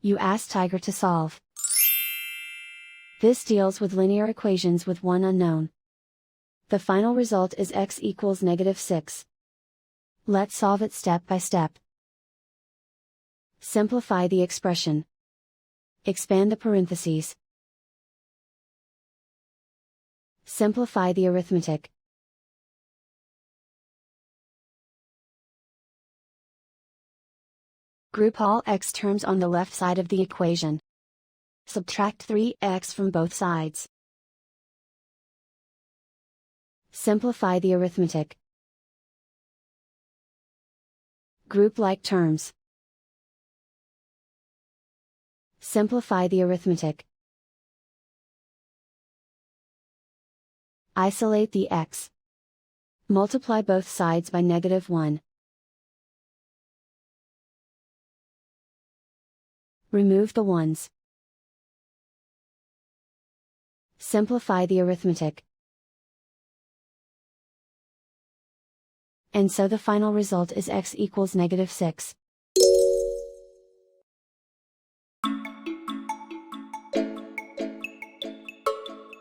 You ask Tiger to solve. This deals with linear equations with one unknown. The final result is x equals -6. Let's solve it step by step. Simplify the expression. Expand the parentheses. Simplify the arithmetic. Group all x terms on the left side of the equation. Subtract 3x from both sides. Simplify the arithmetic. Group like terms. Simplify the arithmetic. Isolate the x. Multiply both sides by -1. Remove the ones. Simplify the arithmetic. And so the final result is x equals -6.